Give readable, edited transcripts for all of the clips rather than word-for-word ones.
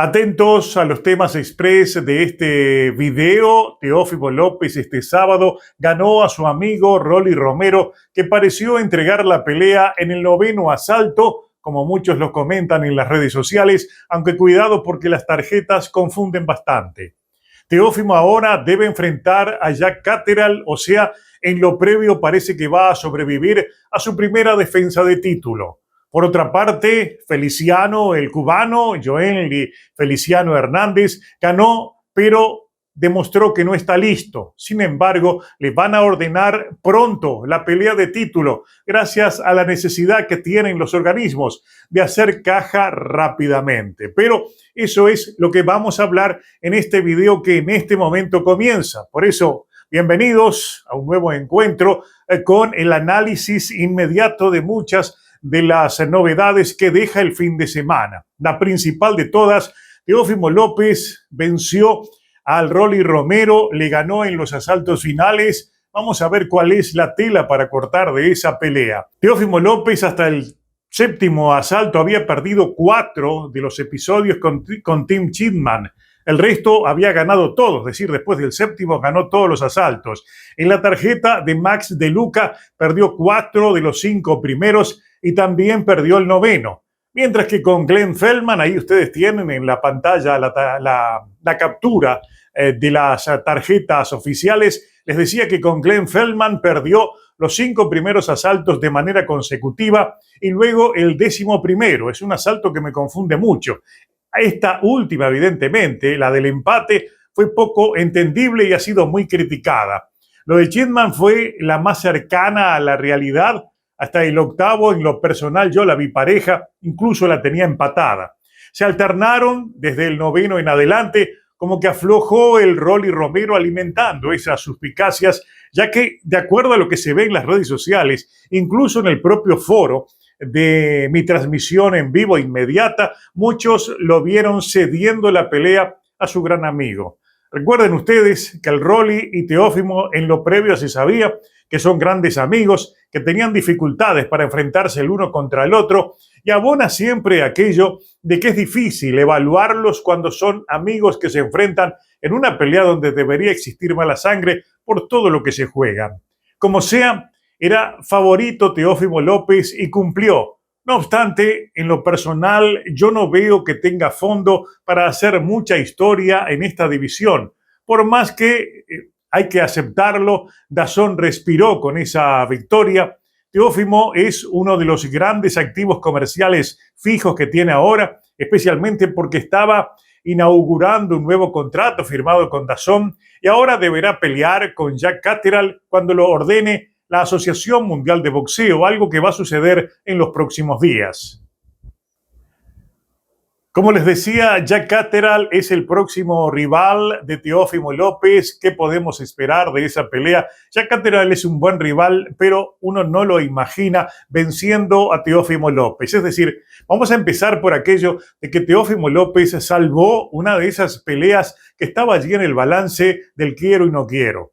Atentos a los temas express de este video. Teófimo López este sábado ganó a su amigo Rolly Romero, que pareció entregar la pelea en el noveno asalto, como muchos lo comentan en las redes sociales, aunque cuidado porque las tarjetas confunden bastante. Teófimo ahora debe enfrentar a Jack Catterall, o sea, en lo previo parece que va a sobrevivir a su primera defensa de título. Por otra parte, Feliciano, el cubano, Joenly Feliciano Hernández, ganó, pero demostró que no está listo. Sin embargo, le van a ordenar pronto la pelea de título, gracias a la necesidad que tienen los organismos de hacer caja rápidamente. Pero eso es lo que vamos a hablar en este video que en este momento comienza. Por eso, bienvenidos a un nuevo encuentro con el análisis inmediato de muchas de las novedades que deja el fin de semana. La principal de todas, Teófimo López venció al Rolly Romero, le ganó en los asaltos finales. Vamos a ver cuál es la tela para cortar de esa pelea. Teófimo López hasta el séptimo asalto había perdido 4 de los episodios con Tim Chipman. El resto había ganado todos, es decir, después del séptimo ganó todos los asaltos. En la tarjeta de Max De Luca perdió 4 de los 5 primeros y también perdió el noveno. Mientras que con Glenn Feldman, ahí ustedes tienen en la pantalla la captura de las tarjetas oficiales, les decía que con Glenn Feldman perdió los 5 primeros asaltos de manera consecutiva y luego el 11º. Es un asalto que me confunde mucho. Esta última, evidentemente, la del empate, fue poco entendible y ha sido muy criticada. Lo de Chipman fue la más cercana a la realidad. Hasta el octavo, en lo personal, yo la vi pareja, incluso la tenía empatada. Se alternaron desde el noveno en adelante, como que aflojó el Rolly Romero alimentando esas suspicacias, ya que, de acuerdo a lo que se ve en las redes sociales, incluso en el propio foro de mi transmisión en vivo inmediata, muchos lo vieron cediendo la pelea a su gran amigo. Recuerden ustedes que el Rolly y Teófimo en lo previo se sabía que son grandes amigos, que tenían dificultades para enfrentarse el uno contra el otro, y abona siempre aquello de que es difícil evaluarlos cuando son amigos que se enfrentan en una pelea donde debería existir mala sangre por todo lo que se juegan. Como sea, era favorito Teófimo López y cumplió. No obstante, en lo personal, yo no veo que tenga fondo para hacer mucha historia en esta división, por más que hay que aceptarlo, DAZN respiró con esa victoria. Teófimo es uno de los grandes activos comerciales fijos que tiene ahora, especialmente porque estaba inaugurando un nuevo contrato firmado con DAZN y ahora deberá pelear con Jack Catterall cuando lo ordene la Asociación Mundial de Boxeo, algo que va a suceder en los próximos días. Como les decía, Jack Catterall es el próximo rival de Teófimo López. ¿Qué podemos esperar de esa pelea? Jack Catterall es un buen rival, pero uno no lo imagina venciendo a Teófimo López. Es decir, vamos a empezar por aquello de que Teófimo López salvó una de esas peleas que estaba allí en el balance del quiero y no quiero.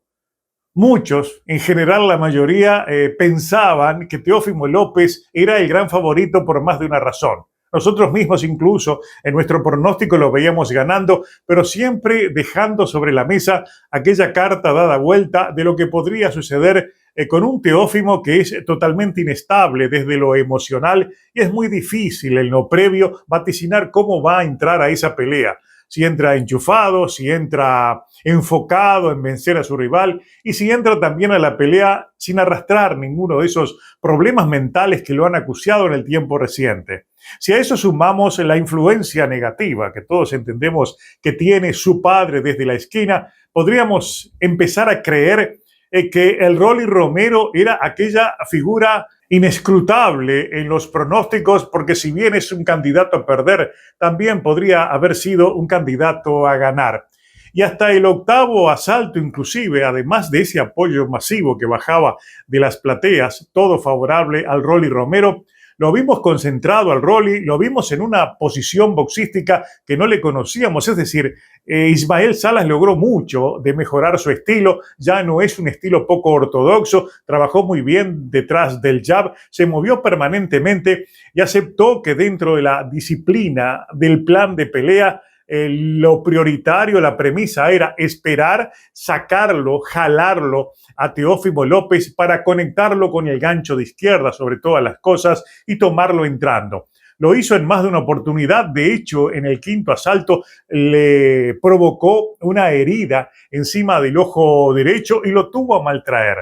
Muchos, en general la mayoría, pensaban que Teófimo López era el gran favorito por más de una razón. Nosotros mismos incluso en nuestro pronóstico lo veíamos ganando, pero siempre dejando sobre la mesa aquella carta dada vuelta de lo que podría suceder con un Teófimo que es totalmente inestable desde lo emocional y es muy difícil en lo previo vaticinar cómo va a entrar a esa pelea. Si entra enchufado, si entra enfocado en vencer a su rival y si entra también a la pelea sin arrastrar ninguno de esos problemas mentales que lo han acuciado en el tiempo reciente. Si a eso sumamos la influencia negativa que todos entendemos que tiene su padre desde la esquina, podríamos empezar a creer que el Rolly Romero era aquella figura inescrutable en los pronósticos, porque si bien es un candidato a perder, también podría haber sido un candidato a ganar. Y hasta el octavo asalto, inclusive, además de ese apoyo masivo que bajaba de las plateas, todo favorable al Rolly Romero, lo vimos concentrado al Rolly, lo vimos en una posición boxística que no le conocíamos, es decir, Ismael Salas logró mucho de mejorar su estilo, ya no es un estilo poco ortodoxo, trabajó muy bien detrás del jab, se movió permanentemente y aceptó que dentro de la disciplina del plan de pelea lo prioritario, la premisa era esperar, sacarlo, jalarlo a Teófimo López para conectarlo con el gancho de izquierda sobre todas las cosas y tomarlo entrando. Lo hizo en más de una oportunidad. De hecho, en el quinto asalto le provocó una herida encima del ojo derecho y lo tuvo a maltraer.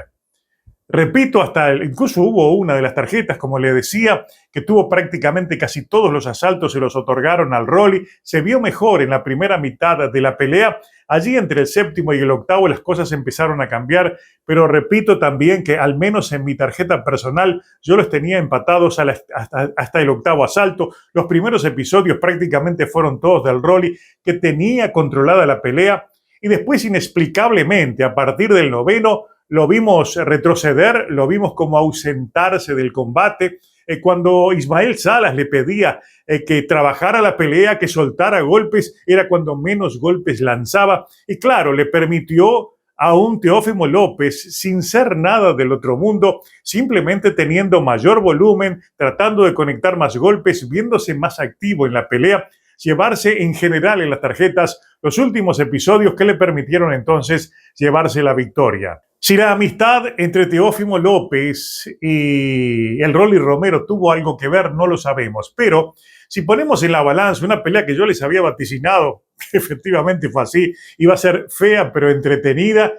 Repito, incluso hubo una de las tarjetas, como le decía, que tuvo prácticamente casi todos los asaltos, se los otorgaron al Rolly. Se vio mejor en la primera mitad de la pelea. Allí entre el séptimo y el octavo las cosas empezaron a cambiar, pero repito también que al menos en mi tarjeta personal yo los tenía empatados hasta el octavo asalto. Los primeros episodios prácticamente fueron todos del Rolly, que tenía controlada la pelea, y después inexplicablemente a partir del noveno lo vimos retroceder, lo vimos como ausentarse del combate. Cuando Ismael Salas le pedía que trabajara la pelea, que soltara golpes, era cuando menos golpes lanzaba. Y claro, le permitió a un Teófimo López, sin ser nada del otro mundo, simplemente teniendo mayor volumen, tratando de conectar más golpes, viéndose más activo en la pelea, llevarse en general en las tarjetas los últimos episodios que le permitieron entonces llevarse la victoria. Si la amistad entre Teófimo López y el Rolly Romero tuvo algo que ver, no lo sabemos. Pero si ponemos en la balanza una pelea que yo les había vaticinado, que efectivamente fue así, iba a ser fea pero entretenida,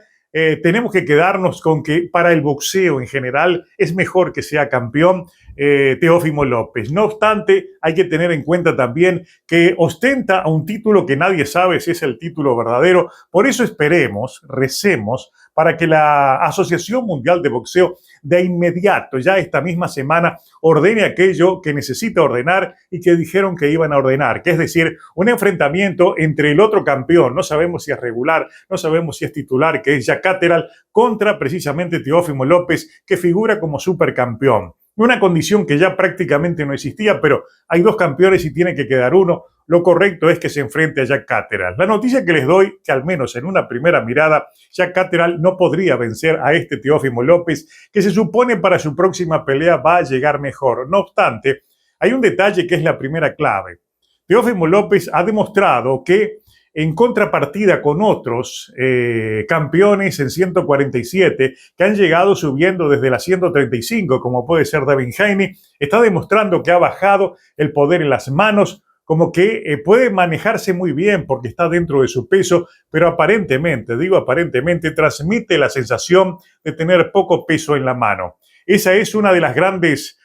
tenemos que quedarnos con que para el boxeo en general es mejor que sea campeón Teófimo López. No obstante, hay que tener en cuenta también que ostenta un título que nadie sabe si es el título verdadero. Por eso esperemos, recemos, para que la Asociación Mundial de Boxeo de inmediato, ya esta misma semana, ordene aquello que necesita ordenar y que dijeron que iban a ordenar, que es decir, un enfrentamiento entre el otro campeón, no sabemos si es regular, no sabemos si es titular, que es Jack Catterall, contra precisamente Teófimo López, que figura como supercampeón. Una condición que ya prácticamente no existía, pero hay dos campeones y tiene que quedar uno. Lo correcto es que se enfrente a Jack Catterall. La noticia que les doy, que al menos en una primera mirada, Jack Catterall no podría vencer a este Teófimo López, que se supone para su próxima pelea va a llegar mejor. No obstante, hay un detalle que es la primera clave. Teófimo López ha demostrado que en contrapartida con otros campeones en 147 que han llegado subiendo desde la 135, como puede ser Devin Haney, está demostrando que ha bajado el poder en las manos, como que puede manejarse muy bien porque está dentro de su peso, pero aparentemente, digo aparentemente, transmite la sensación de tener poco peso en la mano. Esa es una de las grandes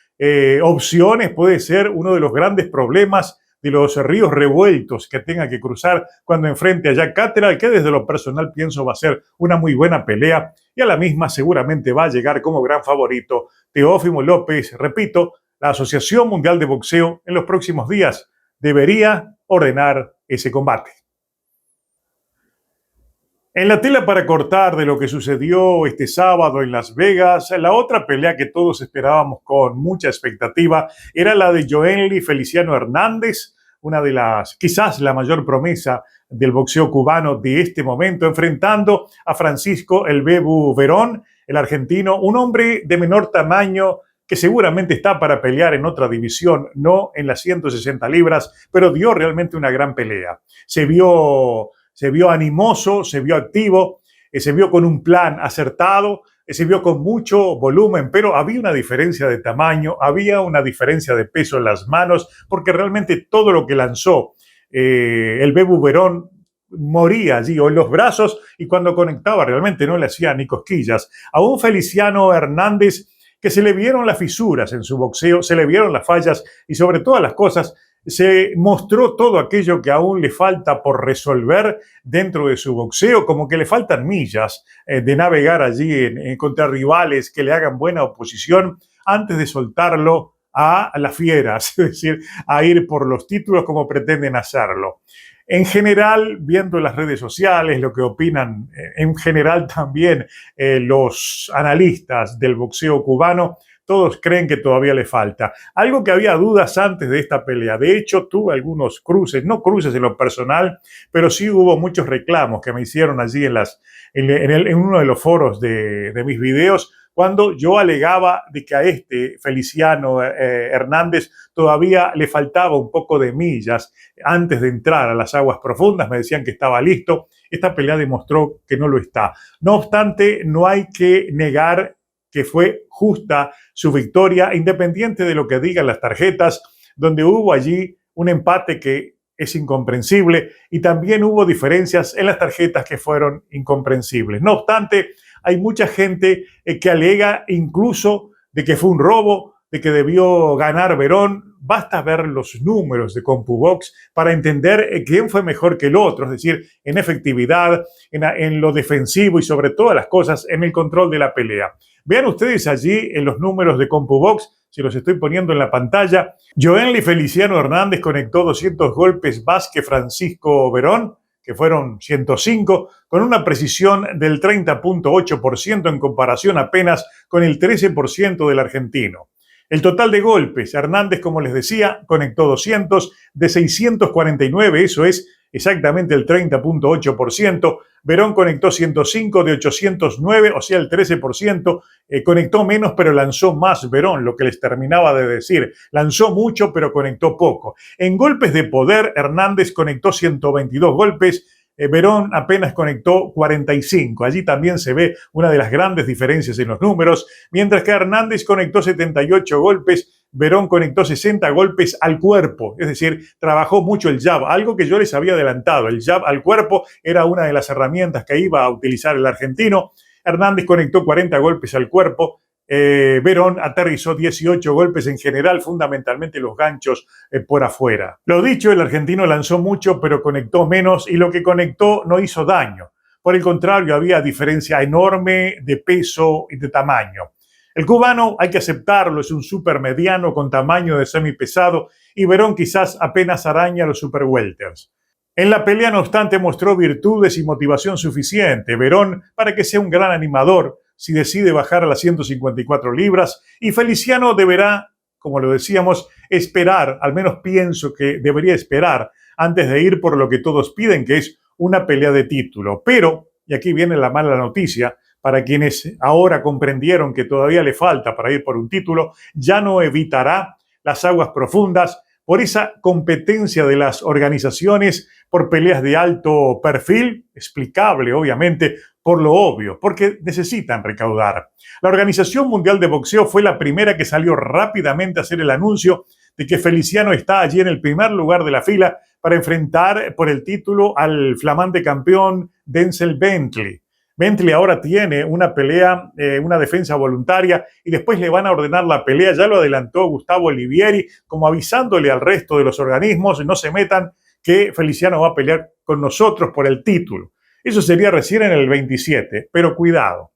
opciones, puede ser uno de los grandes problemas de los ríos revueltos que tenga que cruzar cuando enfrente a Jack Catterall, que desde lo personal pienso va a ser una muy buena pelea, y a la misma seguramente va a llegar como gran favorito Teófimo López. Repito, la Asociación Mundial de Boxeo en los próximos días debería ordenar ese combate. En la tela para cortar de lo que sucedió este sábado en Las Vegas, la otra pelea que todos esperábamos con mucha expectativa era la de Joenly Feliciano Hernández, una de las, quizás la mayor promesa del boxeo cubano de este momento, enfrentando a Francisco El Bebu Verón, el argentino, un hombre de menor tamaño que seguramente está para pelear en otra división, no en las 160 libras, pero dio realmente una gran pelea. Se vio animoso, se vio activo, se vio con un plan acertado, se vio con mucho volumen, pero había una diferencia de tamaño, había una diferencia de peso en las manos, porque realmente todo lo que lanzó el Bebu Verón moría allí o en los brazos, y cuando conectaba realmente no le hacía ni cosquillas. A un Feliciano Hernández que se le vieron las fisuras en su boxeo, se le vieron las fallas y sobre todas las cosas se mostró todo aquello que aún le falta por resolver dentro de su boxeo, como que le faltan millas de navegar allí contra rivales que le hagan buena oposición antes de soltarlo a las fieras, es decir, a ir por los títulos como pretenden hacerlo. En general, viendo las redes sociales, lo que opinan en general también los analistas del boxeo cubano, todos creen que todavía le falta. Algo que había dudas antes de esta pelea. De hecho, tuve algunos cruces, no cruces en lo personal, pero sí hubo muchos reclamos que me hicieron allí en uno de los foros de mis videos, cuando yo alegaba de que a este Feliciano Hernández todavía le faltaba un poco de millas antes de entrar a las aguas profundas. Me decían que estaba listo. Esta pelea demostró que no lo está. No obstante, no hay que negar que fue justa su victoria, independiente de lo que digan las tarjetas, donde hubo allí un empate que es incomprensible y también hubo diferencias en las tarjetas que fueron incomprensibles. No obstante, hay mucha gente que alega incluso de que fue un robo, de que debió ganar Verón. Basta ver los números de CompuBox para entender quién fue mejor que el otro, es decir, en efectividad, en lo defensivo y sobre todas las cosas en el control de la pelea. Vean ustedes allí en los números de CompuBox, si los estoy poniendo en la pantalla. Joenly Feliciano Hernández conectó 200 golpes más que Francisco Verón, que fueron 105, con una precisión del 30.8% en comparación apenas con el 13% del argentino. El total de golpes, Hernández, como les decía, conectó 200 de 649, eso es exactamente el 30.8%. Verón conectó 105 de 809, o sea, el 13%. Conectó menos, pero lanzó más Verón, lo que les terminaba de decir. Lanzó mucho, pero conectó poco. En golpes de poder, Hernández conectó 122 golpes. Verón apenas conectó 45. Allí también se ve una de las grandes diferencias en los números. Mientras que Hernández conectó 78 golpes, Verón conectó 60 golpes al cuerpo. Es decir, trabajó mucho el jab, algo que yo les había adelantado. El jab al cuerpo era una de las herramientas que iba a utilizar el argentino. Hernández conectó 40 golpes al cuerpo. Verón aterrizó 18 golpes en general, fundamentalmente los ganchos por afuera. Lo dicho, el argentino lanzó mucho, pero conectó menos y lo que conectó no hizo daño. Por el contrario, había diferencia enorme de peso y de tamaño. El cubano, hay que aceptarlo, es un supermediano con tamaño de semipesado y Verón quizás apenas araña los superwelters. En la pelea, no obstante, mostró virtudes y motivación suficiente, Verón, para que sea un gran animador si decide bajar a las 154 libras, y Feliciano deberá, como lo decíamos, esperar, al menos pienso que debería esperar, antes de ir por lo que todos piden, que es una pelea de título. Pero, y aquí viene la mala noticia, para quienes ahora comprendieron que todavía le falta para ir por un título, ya no evitará las aguas profundas por esa competencia de las organizaciones por peleas de alto perfil, explicable obviamente por lo obvio, porque necesitan recaudar. La Organización Mundial de Boxeo fue la primera que salió rápidamente a hacer el anuncio de que Feliciano está allí en el primer lugar de la fila para enfrentar por el título al flamante campeón Denzel Bentley. Bentley ahora tiene una pelea, una defensa voluntaria y después le van a ordenar la pelea. Ya lo adelantó Gustavo Olivieri, como avisándole al resto de los organismos, no se metan, que Feliciano va a pelear con nosotros por el título. Eso sería recién en el 27, pero cuidado.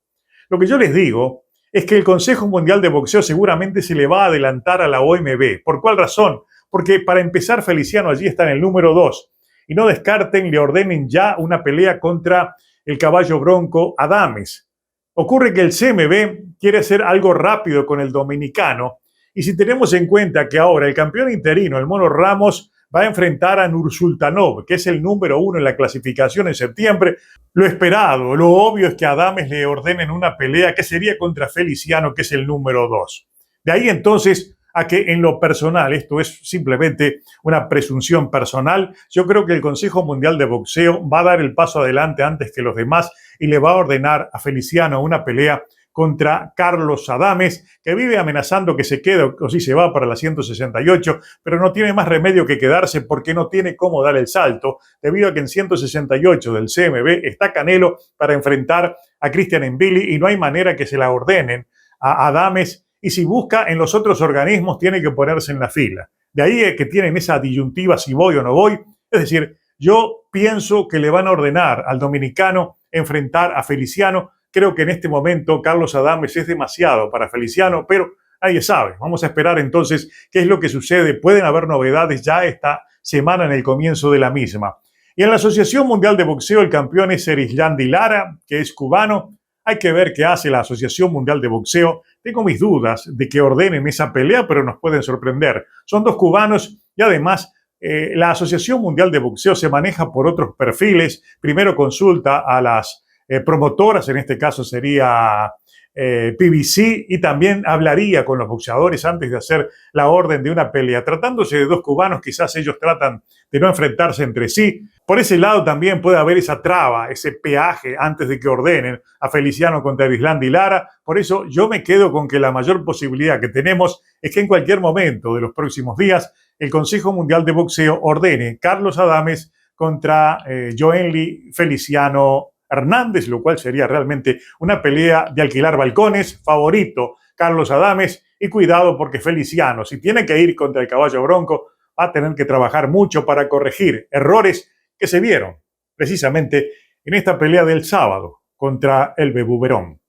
Lo que yo les digo es que el Consejo Mundial de Boxeo seguramente se le va a adelantar a la OMB. ¿Por cuál razón? Porque para empezar, Feliciano allí está en el número 2 y no descarten, le ordenen ya una pelea contra el caballo bronco Adames. Ocurre que el CMB quiere hacer algo rápido con el dominicano y si tenemos en cuenta que ahora el campeón interino, el Mono Ramos, va a enfrentar a Nursultanov, que es el número 1 en la clasificación en septiembre, lo esperado, lo obvio es que a Adames le ordenen una pelea que sería contra Feliciano, que es el número 2. De ahí entonces a que en lo personal, esto es simplemente una presunción personal, yo creo que el Consejo Mundial de Boxeo va a dar el paso adelante antes que los demás y le va a ordenar a Feliciano una pelea contra Carlos Adames, que vive amenazando que se quede o si se va para la 168, pero no tiene más remedio que quedarse porque no tiene cómo dar el salto, debido a que en 168 del CMB está Canelo para enfrentar a Christian Mbili y no hay manera que se la ordenen a Adames. Y si busca en los otros organismos, tiene que ponerse en la fila. De ahí que tienen esa disyuntiva si voy o no voy. Es decir, yo pienso que le van a ordenar al dominicano enfrentar a Feliciano. Creo que en este momento Carlos Adames es demasiado para Feliciano, pero nadie sabe. Vamos a esperar entonces qué es lo que sucede. Pueden haber novedades ya esta semana en el comienzo de la misma. Y en la Asociación Mundial de Boxeo, el campeón es Erislandy Lara, que es cubano. Hay que ver qué hace la Asociación Mundial de Boxeo. Tengo mis dudas de que ordenen esa pelea, pero nos pueden sorprender. Son dos cubanos y además la Asociación Mundial de Boxeo se maneja por otros perfiles. Primero consulta a las promotoras, en este caso sería PBC y también hablaría con los boxeadores antes de hacer la orden de una pelea. Tratándose de dos cubanos, quizás ellos tratan de no enfrentarse entre sí. Por ese lado también puede haber esa traba, ese peaje antes de que ordenen a Feliciano contra Erislandy Lara. Por eso yo me quedo con que la mayor posibilidad que tenemos es que en cualquier momento de los próximos días el Consejo Mundial de Boxeo ordene Carlos Adames contra Joenly Feliciano Hernández, lo cual sería realmente una pelea de alquilar balcones. Favorito Carlos Adames, y cuidado porque Feliciano, si tiene que ir contra el caballo bronco, va a tener que trabajar mucho para corregir errores que se vieron precisamente en esta pelea del sábado contra el Bebuberón.